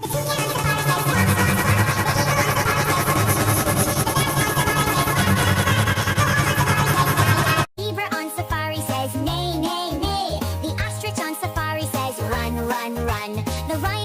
Zebra on safari says neigh, neigh, neigh. The ostrich on safari says run, run, run. The rhino